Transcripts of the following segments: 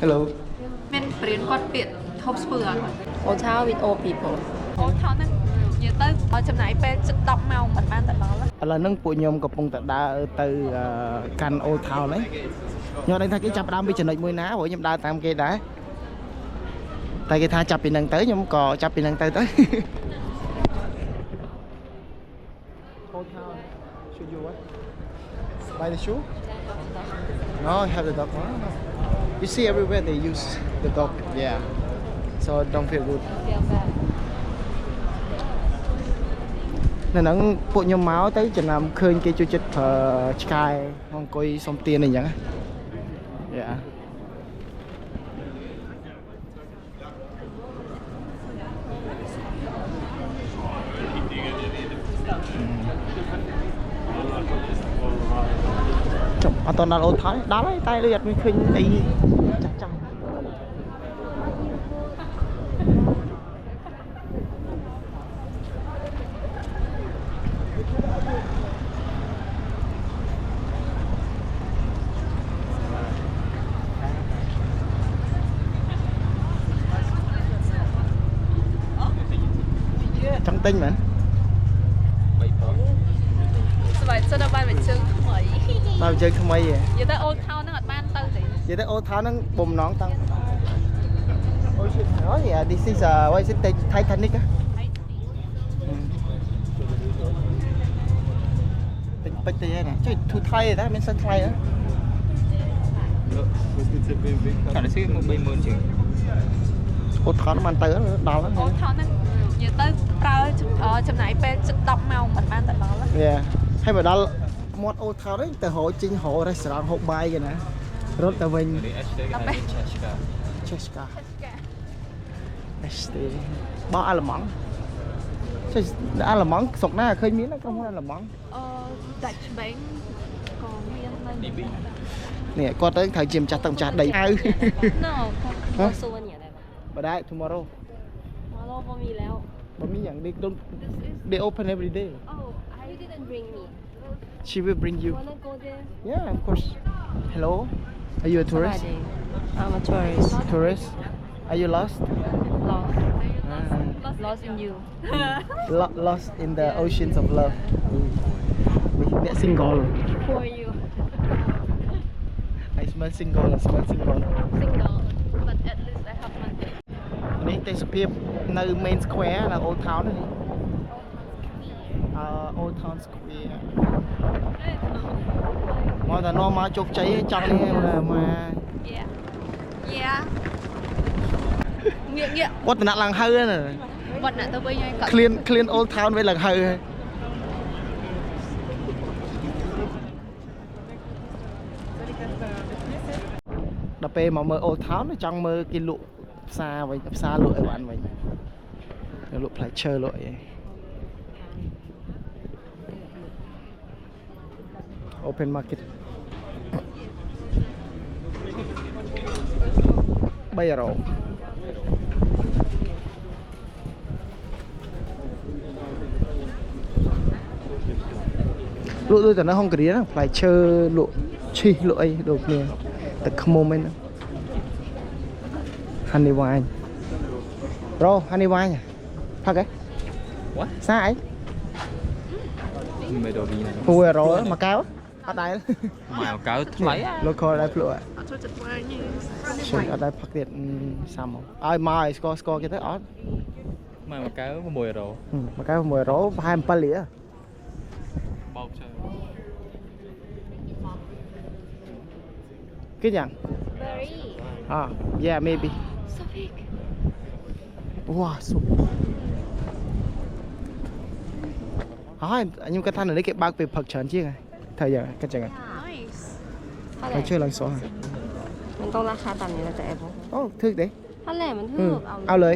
Hello. Men Brian got bit hop spur Old town with old people. Old town ហ្នឹងនិយាយទៅចំណាយពេលជិត10ម៉ោងមិនបានទៅដល់ ឥឡូវហ្នឹងពួកខ្ញុំកំពុងតែដើរទៅកាន់ Old Town ហ្នឹងខ្ញុំដឹងថាគេចាប់ផ្ដើមពីចំណុចមួយណាព្រោះខ្ញុំដើរតាមគេដែរតែគេថាចាប់ពីហ្នឹងទៅខ្ញុំក៏ចាប់ពីហ្នឹងទៅ Old Town should you what buy the shoe no have the dog one you see everywhere they use the dog yeah so don't feel good Feel bad. នៅហ្នឹងពួកខ្ញុំមកទៅចំណាំឃើញគេជួយចិត្តប្រើឆ្កែអង្គុយសុំទានអីចឹងយ៉ាចុះអត់តដល់អូថយដល់ហើយតែដូចអត់មានឃើញអីចាស់ចាស់ចង់ទិញមែន ស្បែកសិនដល់បានបញ្ជើងថ្មី បើជើងថ្មីហ៎ និយាយទៅ Old Town ហ្នឹងអត់បានទៅទេ និយាយទៅអូថោហ្នឹងបំណងតាំងអូយ oh yeah this is what is it Titanic ពេចទៅហ្នឹងជួយធូថៃដែរមានសិនថ្លៃហ៎ Cả nó xíu một bên mơn chứ. អូថោហ្នឹងបានទៅដល់ហ្នឹង Old Town ហ្នឹងនិយាយទៅប្រើចំណាយពេលជិត10ម៉ោងមិនបានទៅដល់ Yeah ហើយមកដល់មាត់អូថោហ្នឹងទៅរកចេញរករ៉េស្តូរ៉ង់ហូបបាយគេណារត់ទៅវិញ Để hashtag hay chashka. Cheska ST បោះអាឡឺម៉ង់ចុះអាឡឺម៉ង់ស្រុកណាឃើញមានក្រុមហ៊ុនអាឡឺម៉ង់ Dutch Bank ក៏មាននៅ Đi bị. នេះគាត់ទៅត្រូវជាម្ចាស់ទឹកម្ចាស់ដីហៅ No, có souvenir ដែរ បើដែរ tomorrow មកលោកក៏មានแล้ว បើមានយ៉ាង they open every day Oh You didn't bring me. she will bring you Wanna go there? yeah of course hello are you a tourist Friday. I'm a tourist. tourist are you lost Lost. Ah. Lost in you. Lost in the oceans of love អ្នក single For you. I smell single Single. but at least I have money នេះទេសភាពនៅ main square នៅ Old Town នេះOld Town Square មកតែនាំមកជោគជ័យចង់នេះមក Yeah Yeah ងាកងាក វត្តនៈឡើងហៅណា វត្តអ្នកទៅវិញហើយក៏ clean Old Town វិញឡើងហៅហើយដល់ពេលមកមើល Old Town ចង់មើលគេលក់ផ្សារវិញផ្សារលក់អីវ៉ាន់វិញលក់ផ្លែឈើលក់អី Open market 3 រោលក់ដូចតែនៅហុងកូរ៉េណាផ្លែឈើលក់ឈីសលក់អីដូចគ្នាទឹកខ្មុំហ្នឹង Honey wine bro honey wine ផឹកហ៎ What? សាអី Mày đồ gì này? 1 រោមួយកែវអត់ដែរ Mày một cáo lấy á. local ដែរភ្លក់ អត់ចូលចិត្តវាយទេ ជួយអត់ដែរផឹកទៀតសាមមកឲ្យមកឲ្យស្គាល់គេទៅអត់ Mày một cáo có 10 rồi. មួយកែវ1 រោប្រហែល7លា Bao chơi. គេយ៉ាង Berry. yeah maybe So big. វ៉ាសុបហើយខ្ញុំគាត់ថានៅនេះគេបើកពេលផឹកច្រើនជាងហើយថាយ៉ាងគេចឹងហើយ Nice ហើយជួយឡើងសោះ มันต้องราคาต่ำนี้แล้วจะแอบ អូធឹកទេ ถ้าแหละมันถูก เอาเลย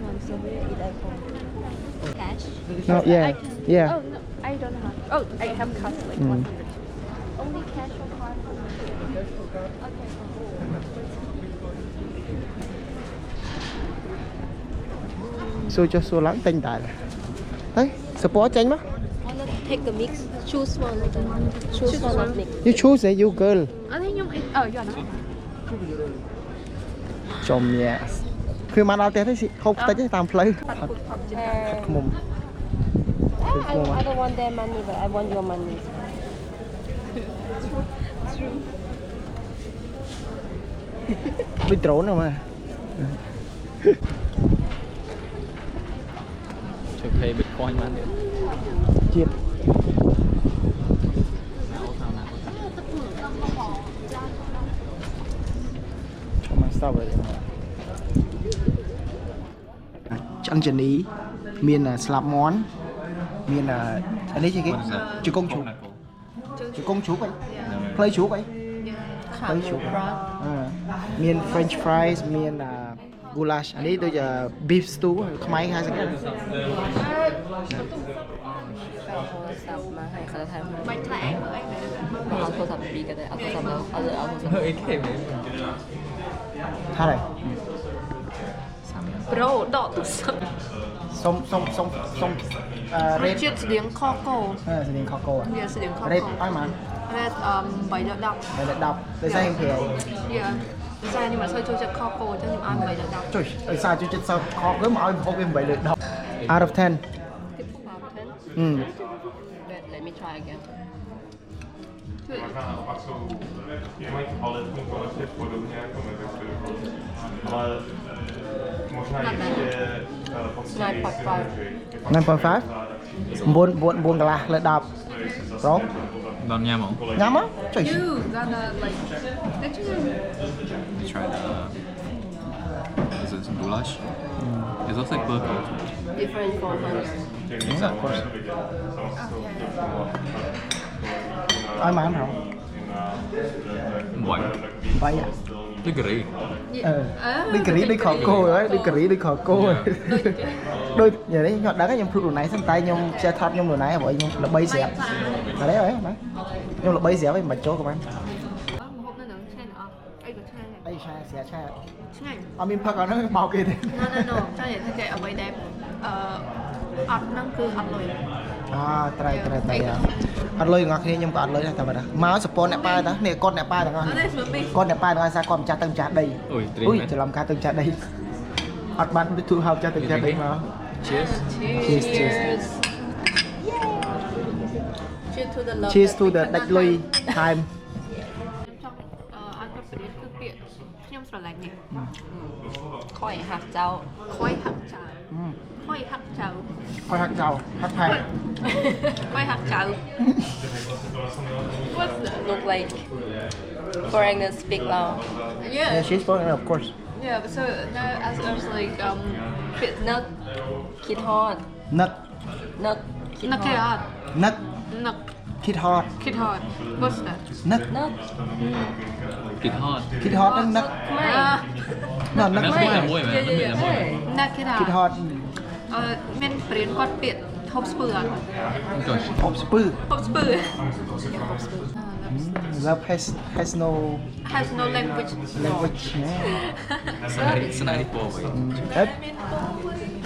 มันซื้ออีไอโฟน cash no yeah yeah Oh no I don't have Oh I have cash like 100 only cash or card okay សួរចុះសួរឡើងទិញតែទៅសពតចេញមក wanna take the mix choose one choose one of Nick You choose it you girl អត់ទេខ្ញុំយកអានោះ ចំយ៉ាគឺមកដល់ផ្ទះទៅហូបតិចទេតាមផ្លូវ ខ្មុំ I don't want their money but I want your money ដូចដ្រូនហ្នឹងមក ជួយ pay Bitcoin បានទៀត ជាតិចូលមកស្តប់ហើយឆ្អឹងចានីមានស្លាប់មន់មានអានេះជាគេជង្គង់ជ្រូកជង្គង់ជ្រូកអីផ្លូវជ្រូកអីផ្លូវជ្រូកមាន French fries មាន goulash អានេះដូច beef stew ខ្មែរហៅស្អី សាប់មកឲ្យគាត់ថា បាច់ថ្លែងមើលអី មកเอาโทรศัพท์ពីក៏ได้เอาโทรศัพท์មកเอาโทรศัพท์ អីគេមែន ថាម៉េច ប្រូដកទូរស័ព្ទ សុំរសជាតិស្តៀងខកូ ស្តៀងខកូ វាស្តៀងខកូ រ៉េតអស់ហ្មង រ៉េត310 10ដោយសារខ្ញុំព្រាយ យ៉ាតែខ្ញុំអត់សូវចូលចិត្តខកូអញ្ចឹងខ្ញុំឲ្យ310 ចុយដោយសារជួយចិត្តសើខកគឺមកឲ្យហូបវា8លើ10 out of 10 Wait, let me try again Mají ale fungovat je podobně jako Medicare. Ale možná ještě poctivější 9.5 9 កន្លះលើ10 ប្រូ ដល់ញ៉ាំហ្មង ញ៉ាំមកចុយ You gotta like actually try the is it some goulash it looks like purple different from hunger of course ឲ្យម៉ានប្រូ white បាយ ដូចការី ដូចការីដូចខកូហើយដូចការីដូចខកូដូចយ៉ាងនេះខ្ញុំដឹងខ្ញុំភ្លុកខ្លួនឯងសិនតែខ្ញុំចេះថតខ្ញុំខ្លួនឯងព្រោះខ្ញុំល្បីស្រាប់តែđấyហើយណាខ្ញុំល្បីស្រាប់ហើយមិនចូលក៏បាន មហូបនៅនឹងឆ្ងាញ់អត់អីក៏ឆ្ងាញ់ដែរ អីឆាស្រាប់ឆា ឆ្ងាញ់ អត់មានផឹកអត់ហ្នឹងមកគេទេ No ចានិយាយថាចេះអ្វីដែលអត់ហ្នឹងគឺអត់លុយ ត្រូវអត់លុយអ្នកគ្នាខ្ញុំក៏អត់លុយដែរតែបាទមកសពនអ្នកប៉ាតានេះគាត់អ្នកប៉ាទាំងអស់គាត់អ្នកប៉ាទាំងអស់សារគាត់ម្ចាស់ទៅម្ចាស់ដី អូយត្រី អូយ មែន ច្រឡំការទៅម្ចាស់ដីអត់បានទូហៅម្ចាស់ទៅម្ចាស់ដីមក cheers cheers Cheers Cheers to the love cheers to the ដាច់លុយ time ខ្ញុំចង់ឲ្យគាត់ប្រៀបគឺពាក្យខ្ញុំស្រឡាញ់នេះ ខ້ອຍហាក់เจ้า ខ້อยហាក់ចៅខ້อยហាក់ចៅ គាត់ហាក់ចៅហាក់ផែ ខ້อยហាក់ចៅ What's that look like foreigners speak loud Yeah she's foreign of course Yeah but so now as I was like នឹកคิดฮอด នឹក នឹកคิด នឹក ฮ គេ อ អ ด ត់ នឹក នឹក គិតហត់ គិតហត់ What's that នឹក នឹក គិតហត់ គិតហត់ហ្នឹងនឹក ไม่ ណនឹក មួយតែមួយមែនតែមួយតែមួយ នឹកគេថា គិតហត់ មានព្រៀនគាត់ពាក្យហូបស្ពឺអត់ ចុះ ហូបស្ពឺ ហូបស្ពឺ love has no has no language language ស្នេហ៍ពោវិញ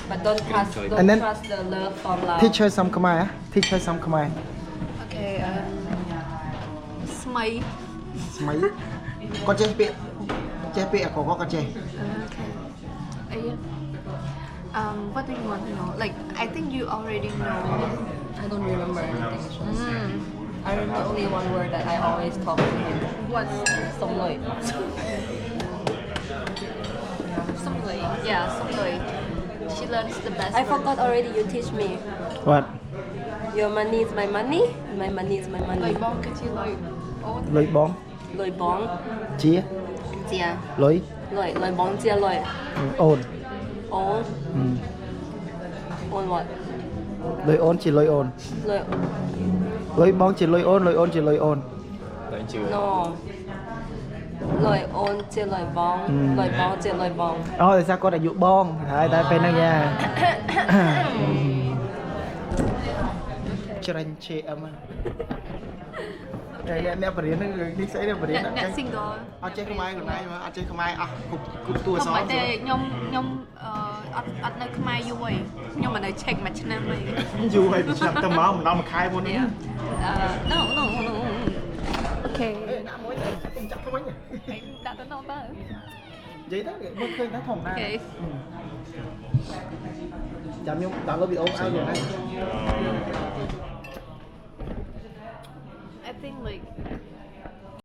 but don't trust And then- trust the love from love teach her some ខ្មែរ teach her some ខ្មែរ Okay ស្មៃ ស្មៃគាត់ចេះពាក្យអាកកគាត់ចេះ អី what do you want to know like I think you already know I don't remember anything I remember only one word that I always talk to him what សុំលុយ សំលុយ yeah សំលុយ she learns the best I forgot already you teach me what your money is my money my money is my លុ money យបងគឺជាលុយអូន លុយបង លុយបង ជា ជា លុយ លុយបងជាលុយ អូន អូនអូន what លុយអូនជាលុយអូន លុយ លុយបងជាលុយអូនលុយអូនជាលុយអូន តែជឿ no លុយអូនជាលុយបងលុយបងជាលុយបង អូដោយសារគាត់អាយុបងហើយតែពេលហ្នឹងយ៉ាច្រាញ់ CM អ្នកបរិញ្ញានេះស្អីនេះបរិញ្ញា អ្នក single អត់ចេះខ្មែរខ្លួនឯងអត់ចេះខ្មែរអស់គ្រប់តួអក្ស ខ្ញុំ រ មិនទេខ្ញុំអត់នៅខ្មែរយូរហើយខ្ញុំមិននៅ check មួយឆ្នាំហើយ យូរហើយពីឆ្នាំទៅមកមិនដល់មួយខែមុននេះ no okay ដាក់មួយទៅចាប់ទៅវិញ ដាក់ទៅនោះទៅ និយាយទៅមើលឃើញថាធម្មតា Okay ចាំខ្ញុំដាក់លើវីដេអូឲ្យយ៉ាងណា I think like